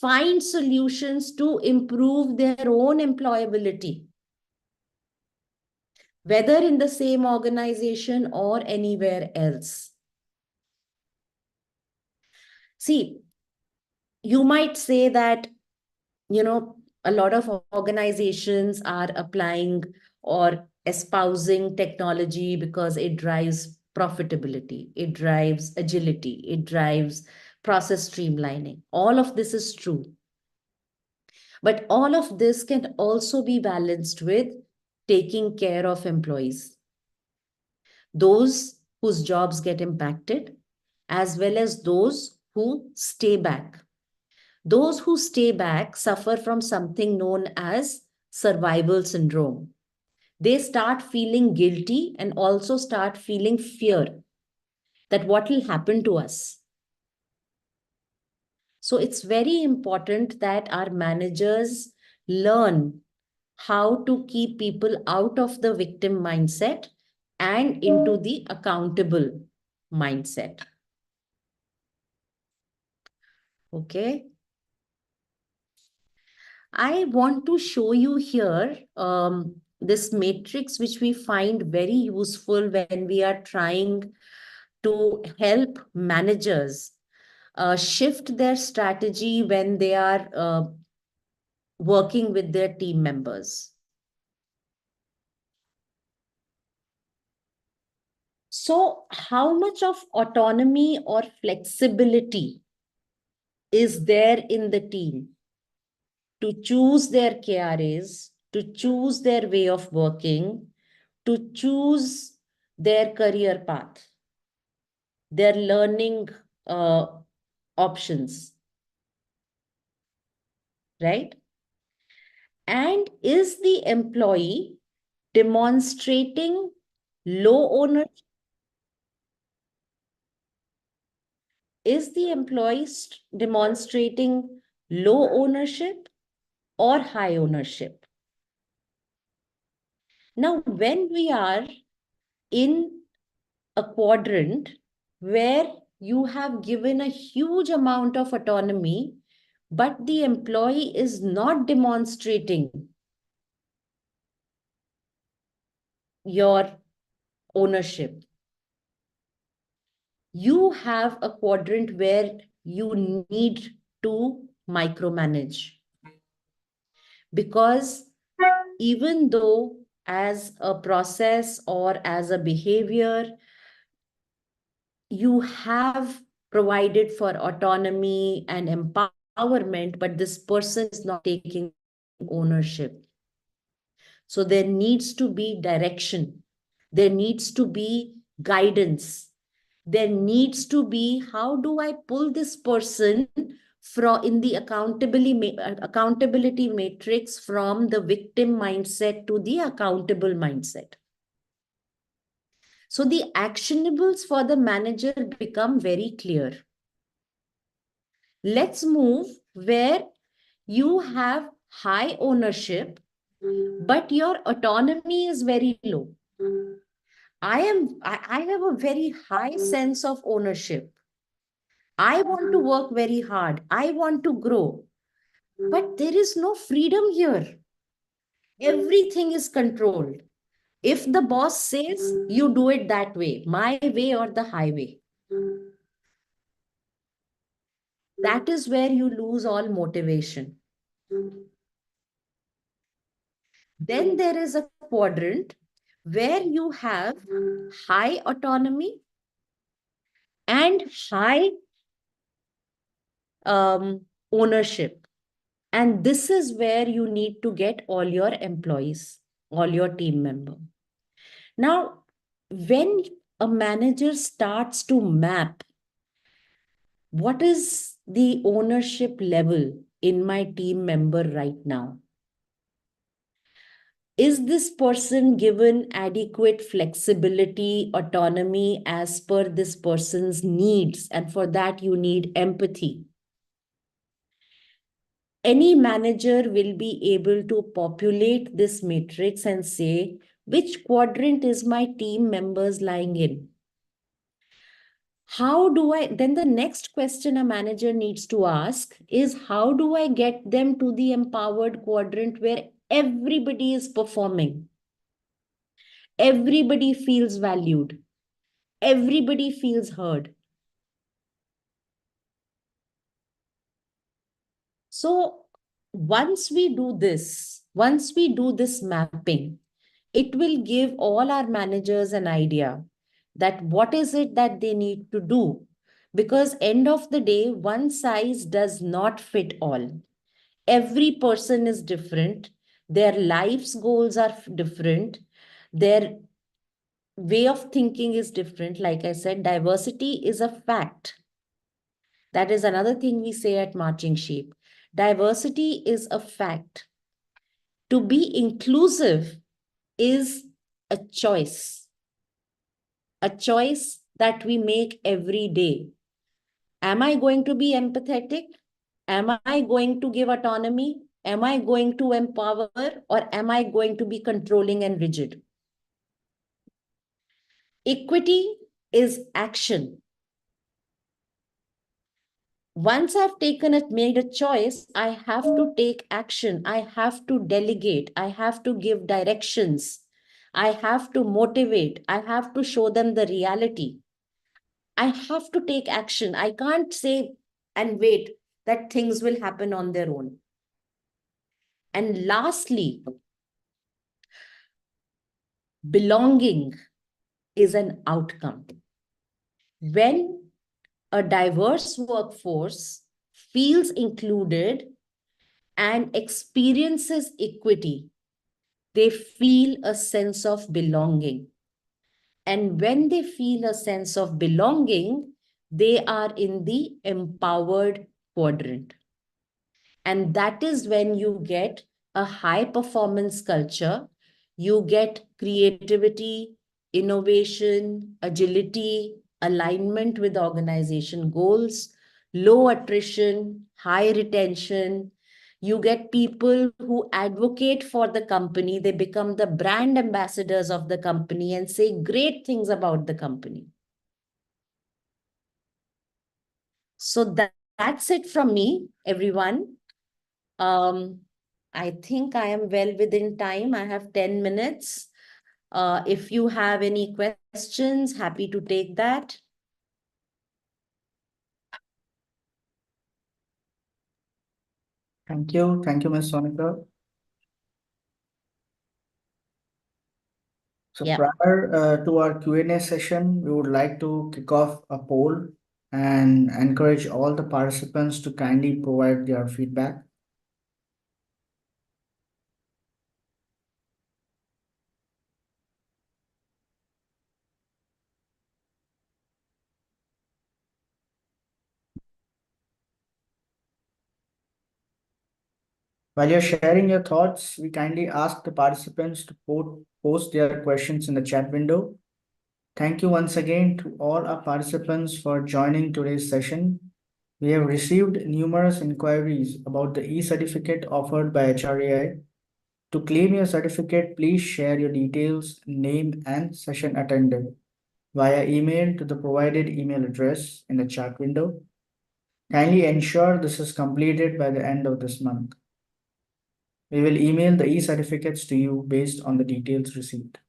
Find solutions to improve their own employability, whether in the same organization or anywhere else. See, you might say that, a lot of organizations are applying or espousing technology because it drives profitability, it drives agility, it drives process streamlining. All of this is true. But all of this can also be balanced with taking care of employees, those whose jobs get impacted, as well as those who stay back. Those who stay back suffer from something known as survival syndrome. they start feeling guilty and also start feeling fear that what will happen to us. So it's very important that our managers learn how to keep people out of the victim mindset and into the accountable mindset. Okay. I want to show you here this matrix, which we find very useful when we are trying to help managers shift their strategy when they are working with their team members. So, how much of autonomy or flexibility is there in the team to choose their KRAs, to choose their way of working, to choose their career path, their learning uh, options, right? And is the employee demonstrating low ownership? Is the employee demonstrating low ownership or high ownership? Now, when we are in a quadrant where you have given a huge amount of autonomy, but the employee is not demonstrating your ownership, you have a quadrant where you need to micromanage. Because even though as a process or as a behavior, you have provided for autonomy and empowerment, but this person is not taking ownership. So there needs to be direction. There needs to be guidance. There needs to be, how do I pull this person from in the accountability matrix from the victim mindset to the accountable mindset. So the actionables for the manager become very clear. Let's move where you have high ownership, but your autonomy is very low. I have a very high sense of ownership. I want to work very hard. I want to grow. But there is no freedom here. Everything is controlled. If the boss says you do it that way, my way or the highway, that is where you lose all motivation. Then there is a quadrant where you have high autonomy and high ownership. And this is where you need to get all your employees, all your team members. Now, when a manager starts to map what is the ownership level in my team member right now? Is this person given adequate flexibility, autonomy as per this person's needs? And for that, you need empathy. Any manager will be able to populate this matrix and say, which quadrant is my team members lying in? How do I, then the next question a manager needs to ask is, how do I get them to the empowered quadrant where everybody is performing? Everybody feels valued. Everybody feels heard. So once we do this mapping, it will give all our managers an idea that what is it that they need to do. Because end of the day, one size does not fit all. Every person is different. Their life's goals are different. Their way of thinking is different. Like I said, diversity is a fact. That is another thing we say at Marching Sheep. Diversity is a fact. To be inclusive is a choice that we make every day. Am I going to be empathetic? Am I going to give autonomy? Am I going to empower? Or am I going to be controlling and rigid? Equity is action. Once I've made a choice, I have to take action. I have to delegate. I have to give directions. I have to motivate. I have to show them the reality. I have to take action. I can't say and wait that things will happen on their own. And lastly, belonging is an outcome. When a diverse workforce feels included and experiences equity, they feel a sense of belonging. And when they feel a sense of belonging, they are in the empowered quadrant. And that is when you get a high performance culture, you get creativity, innovation, agility, alignment with organization goals, low attrition, high retention. You get people who advocate for the company, they become the brand ambassadors of the company and say great things about the company. So that's it from me, everyone. Um, I think I am well within time. I have 10 minutes. If you have any questions, happy to take that. Thank you. Thank you, Ms. Sonika. So Yeah. prior to our Q&A session, we would like to kick off a poll and encourage all the participants to kindly provide their feedback. While you're sharing your thoughts, we kindly ask the participants to post their questions in the chat window. Thank you once again to all our participants for joining today's session. We have received numerous inquiries about the e-certificate offered by HRAI. To claim your certificate, please share your details, name, and session attended via email to the provided email address in the chat window. Kindly ensure this is completed by the end of this month. We will email the e-certificates to you based on the details received.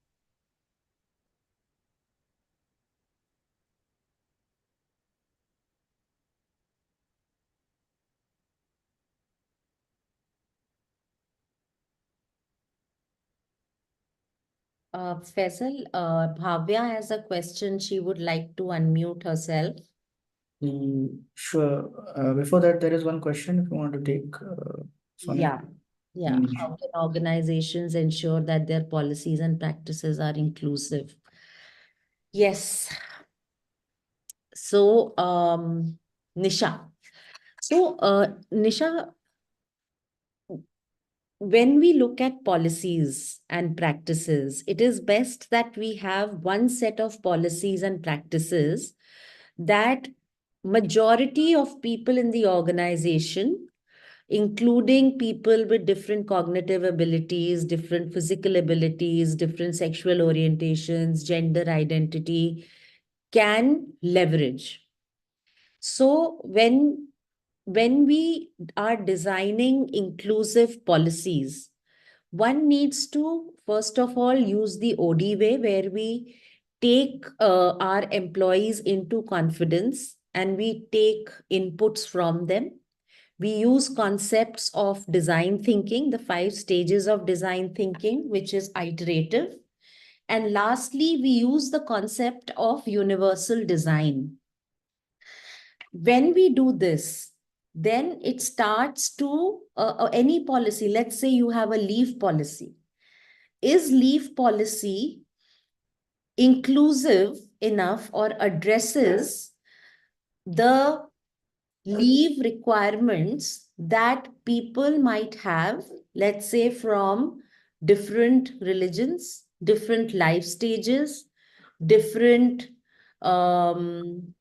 Faisal, Bhavya has a question. She would like to unmute herself. Sure. Before that, there is one question if you want to take, Sonia. Yeah. Yeah. How can organizations ensure that their policies and practices are inclusive? Yes. So, Nisha. So, Nisha, when we look at policies and practices, it is best that we have one set of policies and practices that majority of people in the organization, including people with different cognitive abilities, different physical abilities, different sexual orientations, gender identity, can leverage. So when we are designing inclusive policies, one needs to, first of all, use the OD way, where we take our employees into confidence and we take inputs from them. We use concepts of design thinking, the 5 stages of design thinking, which is iterative. And lastly, we use the concept of universal design. When we do this, then it starts to any policy. Let's say you have a leave policy. Is leave policy inclusive enough or addresses the leave requirements that people might have, let's say from different religions, different life stages, different um,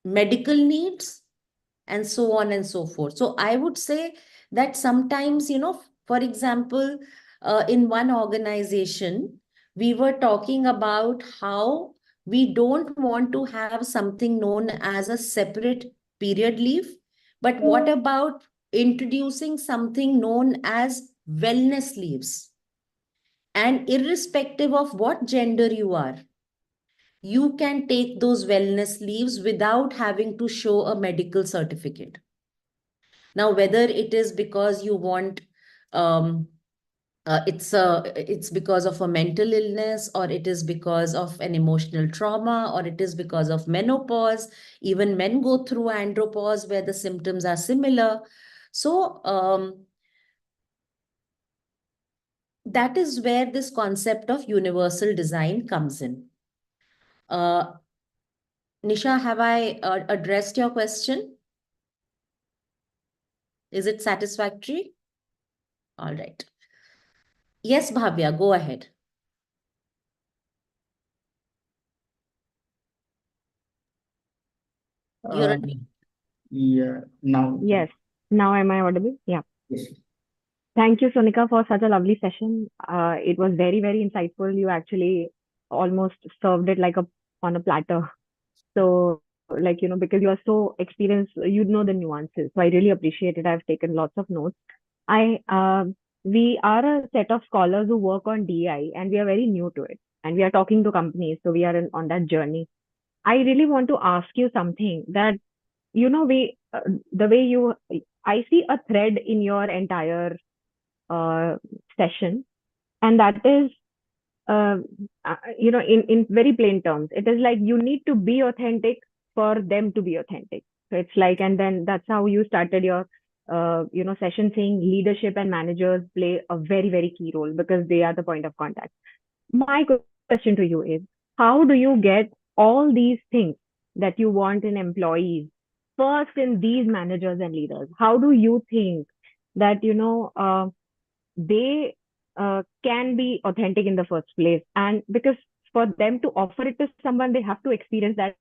medical needs, and so on and so forth. So I would say that sometimes, for example, in one organization, we were talking about how we don't want to have something known as a separate period leave, but what about introducing something known as wellness leaves? And irrespective of what gender you are, you can take those wellness leaves without having to show a medical certificate. Now, whether it is because you want, um, it's because of a mental illness, or it is because of an emotional trauma, or it is because of menopause. Even men go through andropause where the symptoms are similar. So that is where this concept of universal design comes in. Uh, Nisha, have I addressed your question? Is it satisfactory? All right. Yes, Bhavya, go ahead. You're on Um, mute. yeah, now, Yes. Now am I audible? Yeah. yes. Thank you, Sonika, for such a lovely session. It was very, very insightful. You actually almost served it like a on a platter. So, like, because you are so experienced, you know the nuances. So I really appreciate it. I've taken lots of notes. I We are a set of scholars who work on DI, and we are very new to it. And we are talking to companies, so we are on that journey. I really want to ask you something that we the way you I see a thread in your entire session, and that is uh, in very plain terms, it is like you need to be authentic for them to be authentic. So it's like, and then that's how you started your session, saying leadership and managers play a very, very key role because they are the point of contact. My question to you is, how do you get all these things that you want in employees first in these managers and leaders? How do you think that they can be authentic in the first place? And because for them to offer it to someone, they have to experience that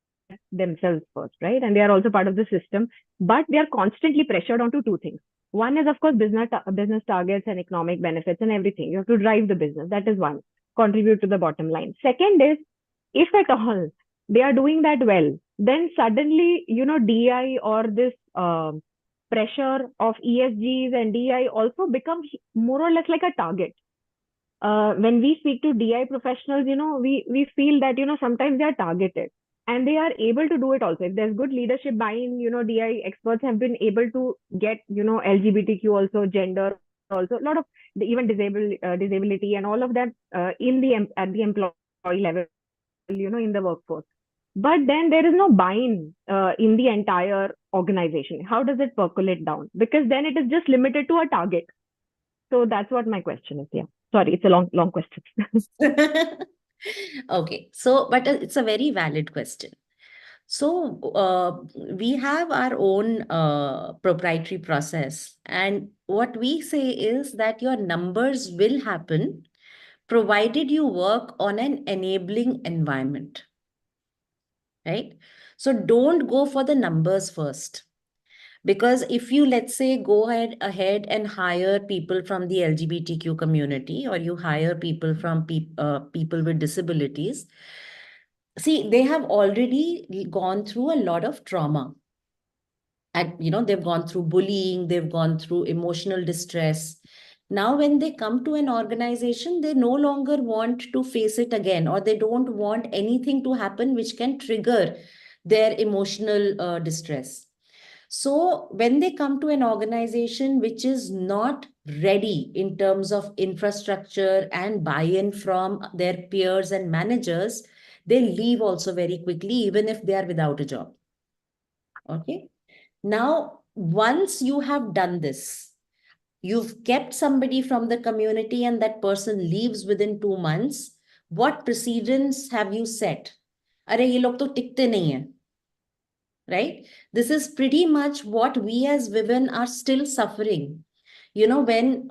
themselves first, right? And they are also part of the system, but they are constantly pressured onto two things. One is, of course, business targets and economic benefits and everything. You have to drive the business. That is one. Contribute to the bottom line. Second is, if at all they are doing that well, then suddenly, DI or this pressure of ESGs and DI also becomes more or less like a target. When we speak to DI professionals, we feel that, sometimes they are targeted and they are able to do it also. If there's good leadership buy-in, DI experts have been able to get, LGBTQ also, gender also, a lot of even disability and all of that at the employee level, in the workforce. But then there is no buy-in in the entire organization. How does it percolate down? Because then it is just limited to a target. So that's what my question is. Yeah. Sorry, it's a long question. Okay, so, but it's a very valid question. So, we have our own proprietary process, and what we say is that your numbers will happen provided you work on an enabling environment, right? So, don't go for the numbers first. Because if you, let's say, go ahead and hire people from the LGBTQ community, or you hire people from people with disabilities, see, they have already gone through a lot of trauma. They've gone through bullying, they've gone through emotional distress. Now, when they come to an organization, they no longer want to face it again, or they don't want anything to happen which can trigger their emotional distress. So, when they come to an organization which is not ready in terms of infrastructure and buy in from their peers and managers, they leave also very quickly, even if they are without a job. Okay. Now, once you have done this, you've kept somebody from the community and that person leaves within 2 months, what precedents have you set? अरे ये लोग तो टिकते नहीं हैं, right? This is pretty much what we as women are still suffering. When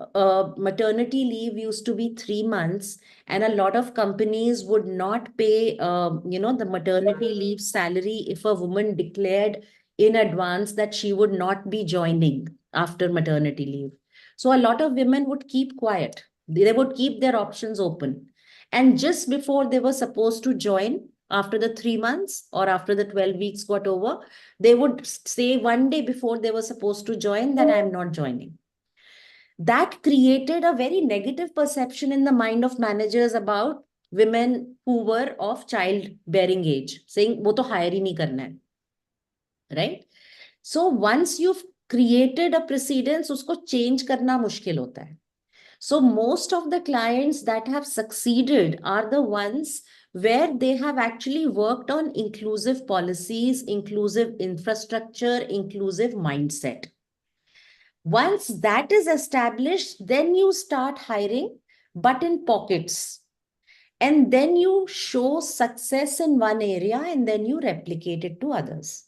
maternity leave used to be 3 months, and a lot of companies would not pay, the maternity leave salary if a woman declared in advance that she would not be joining after maternity leave. So a lot of women would keep quiet. They would keep their options open. And just before they were supposed to join, after the 3 months or after the 12 weeks got over, they would say one day before they were supposed to join that I'm not joining. That created a very negative perception in the mind of managers about women who were of childbearing age, saying, wo to hire hi nahi karna hai, right? So once you've created a precedence, usko change karna mushkil hota hai. So most of the clients that have succeeded are the ones where they have actually worked on inclusive policies, inclusive infrastructure, inclusive mindset. Once that is established, then you start hiring, but in pockets. And then you show success in one area and then you replicate it to others.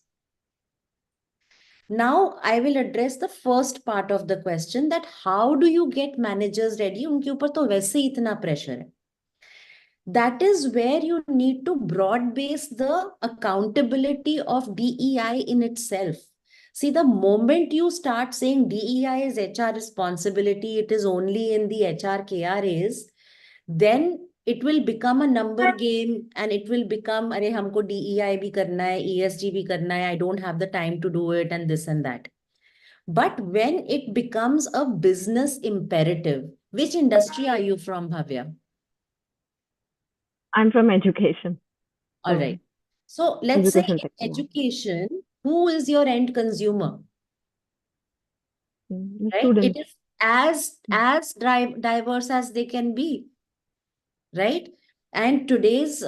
Now, I will address the first part of the question, that how do you get managers ready? उनके ऊपर तो वैसे ही इतना pressure है. That is where you need to broad base the accountability of DEI in itself. See, the moment you start saying DEI is HR responsibility, it is only in the HR KRAs, then it will become a number game and it will become, अरे हमको DEI भी करना है, ESG भी करना है, I don't have the time to do it and this and that. But when it becomes a business imperative, which industry are you from, Bhavya? I'm from education. All right. So let's say Education in sector. education, who is your end consumer? Right? Students. It is as diverse as they can be, right? And today's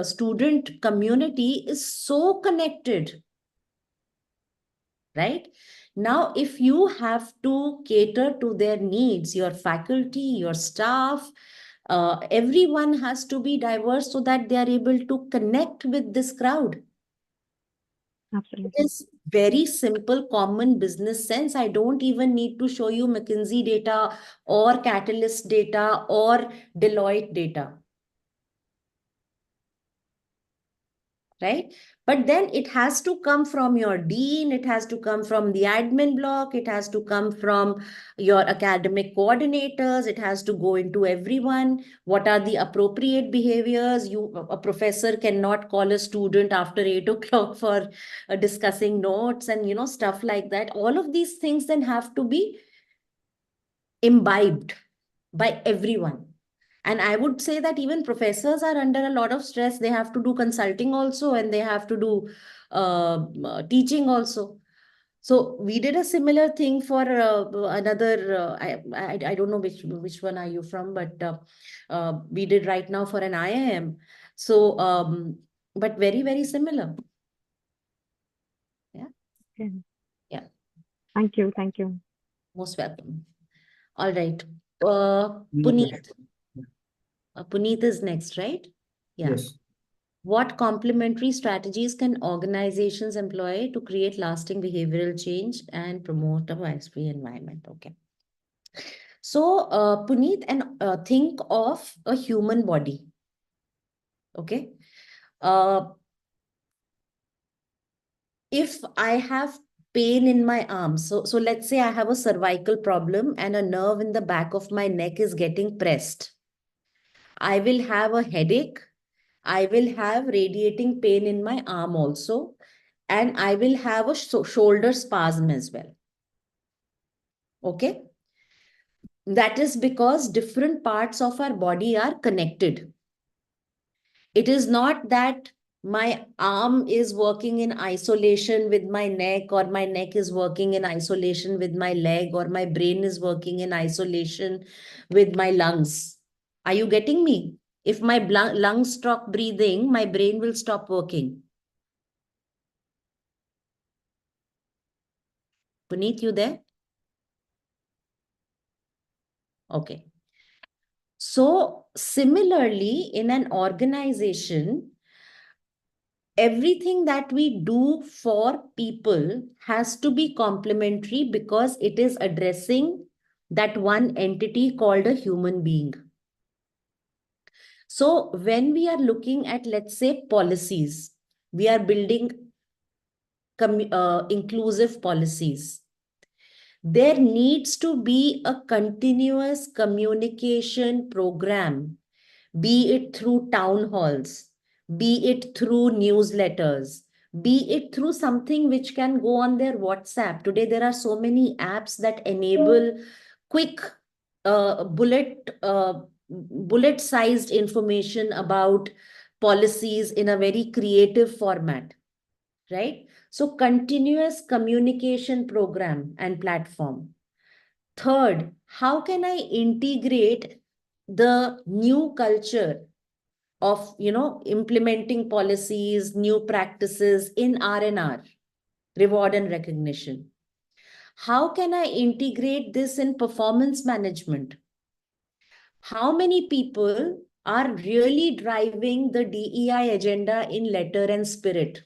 student community is so connected, right? Now, if you have to cater to their needs, your faculty, your staff, everyone has to be diverse so that they are able to connect with this crowd. Absolutely. It is very simple, common business sense. I don't even need to show you McKinsey data or Catalyst data or Deloitte data. Right? But then it has to come from your dean, it has to come from the admin block, it has to come from your academic coordinators, it has to go into everyone. What are the appropriate behaviors? A professor cannot call a student after 8 o'clock for discussing notes and stuff like that. All of these things then have to be imbibed by everyone. And I would say that even professors are under a lot of stress. They have to do consulting also, and they have to do teaching also. So we did a similar thing for another. I don't know which one are you from, but we did right now for an IIM. So but very, very similar. Yeah. Okay. Yeah. Thank you. Thank you. Most welcome. All right. Mm, Puneet. Puneet is next, right? Yeah. Yes. What complementary strategies can organizations employ to create lasting behavioral change and promote a virus-free environment? Okay. So, Puneet, and think of a human body. Okay. If I have pain in my arm, so let's say I have a cervical problem and a nerve in the back of my neck is getting pressed. I will have a headache. I will have radiating pain in my arm also, and I will have a shoulder spasm as well. Okay. That is because different parts of our body are connected. It is not that my arm is working in isolation with my neck, or my neck is working in isolation with my leg, or my brain is working in isolation with my lungs. Are you getting me? If my lungs stop breathing, my brain will stop working. Puneet, you there? Okay. So similarly, in an organization, everything that we do for people has to be complementary because it is addressing that one entity called a human being. So when we are looking at, let's say, policies, we are building inclusive policies. There needs to be a continuous communication program, be it through town halls, be it through newsletters, be it through something which can go on their WhatsApp. Today, there are so many apps that enable quick bullet sized information about policies in a very creative format, right? So continuous communication program and platform. Third, how can I integrate the new culture of, implementing policies, new practices in R&R, reward and recognition? How can I integrate this in performance management? How many people are really driving the DEI agenda in letter and spirit?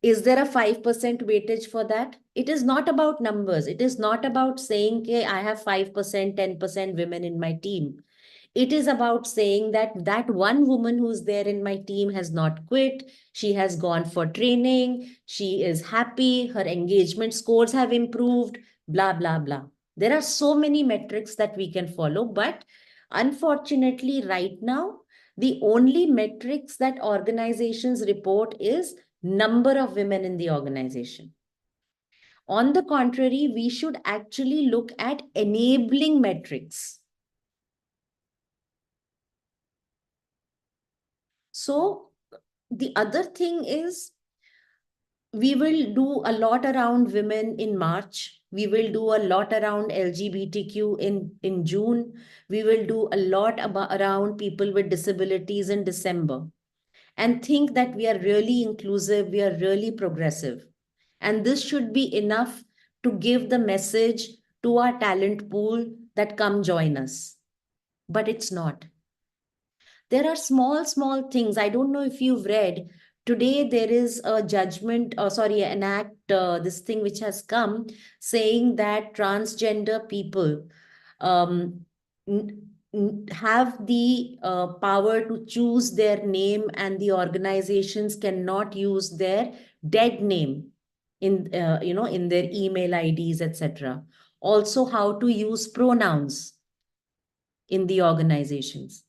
Is there a 5% weightage for that? It is not about numbers. It is not about saying, okay, I have 5%, 10% women in my team. It is about saying that that one woman who's there in my team has not quit. She has gone for training. She is happy. Her engagement scores have improved, blah, blah, blah. There are so many metrics that we can follow. But unfortunately, right now, the only metrics that organizations report is number of women in the organization. On the contrary, we should actually look at enabling metrics. So the other thing is, we will do a lot around women in March. We will do a lot around LGBTQ in June. We will do a lot around people with disabilities in December, and think that we are really inclusive, we are really progressive. And this should be enough to give the message to our talent pool that come join us. But it's not. There are small things. I don't know if you've read. Today, there is a judgment, an act, this thing which has come saying that transgender people um, have the power to choose their name, and the organizations cannot use their dead name in their email IDs, etc. Also, how to use pronouns in the organizations.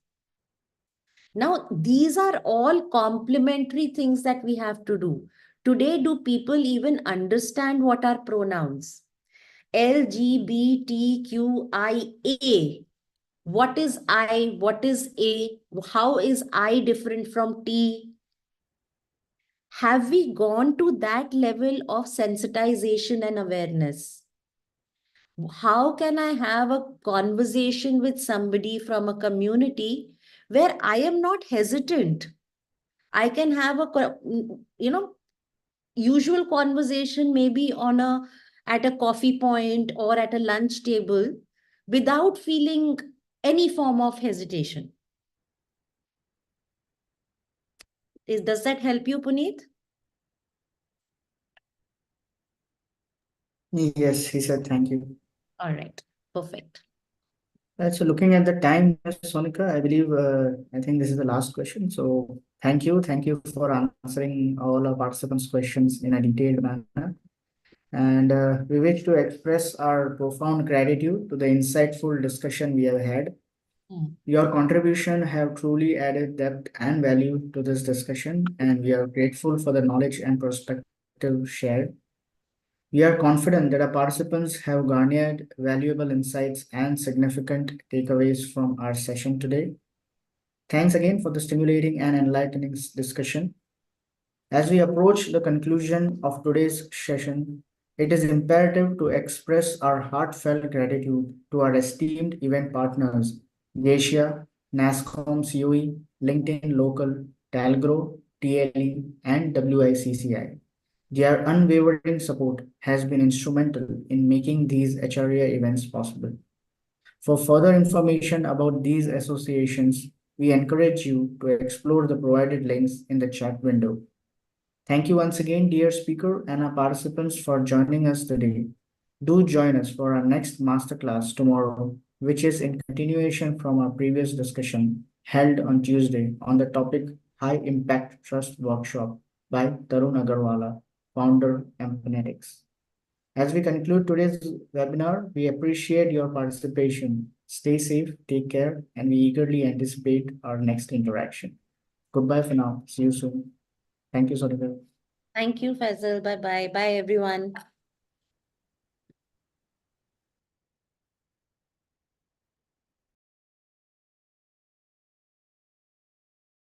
Now, these are all complementary things that we have to do. Today, do people even understand what are pronouns? LGBTQIA. What is I? What is A? How is I different from T? Have we gone to that level of sensitization and awareness? How can I have a conversation with somebody from a community where I am not hesitant? I can have usual conversation maybe at a coffee point or at a lunch table without feeling any form of hesitation. Does that help you, Puneet? Yes, he said thank you. All right, perfect. So looking at the time, Sonika, I believe, I think this is the last question. So thank you. Thank you for answering all our participants' questions in a detailed manner. And we wish to express our profound gratitude to the insightful discussion we have had. Your contribution have truly added depth and value to this discussion, and we are grateful for the knowledge and perspective shared. We are confident that our participants have garnered valuable insights and significant takeaways from our session today. Thanks again for the stimulating and enlightening discussion. As we approach the conclusion of today's session, it is imperative to express our heartfelt gratitude to our esteemed event partners, Geisha, NASCOM COE, LinkedIn Local, Talgro, TLE, and WICCI. Their unwavering support has been instrumental in making these HRA events possible. For further information about these associations, We encourage you to explore the provided links in the chat window. Thank you once again, dear speaker and our participants, for joining us today. Do join us for our next masterclass tomorrow, which is in continuation from our previous discussion held on Tuesday on the topic High Impact Trust Workshop by Tarun Agarwala, founder Empinetics. As we conclude today's webinar, we appreciate your participation. Stay safe, take care, and we eagerly anticipate our next interaction. Goodbye for now. See you soon. Thank you, Sonika. Thank you, Faisal. Bye bye. Bye, everyone.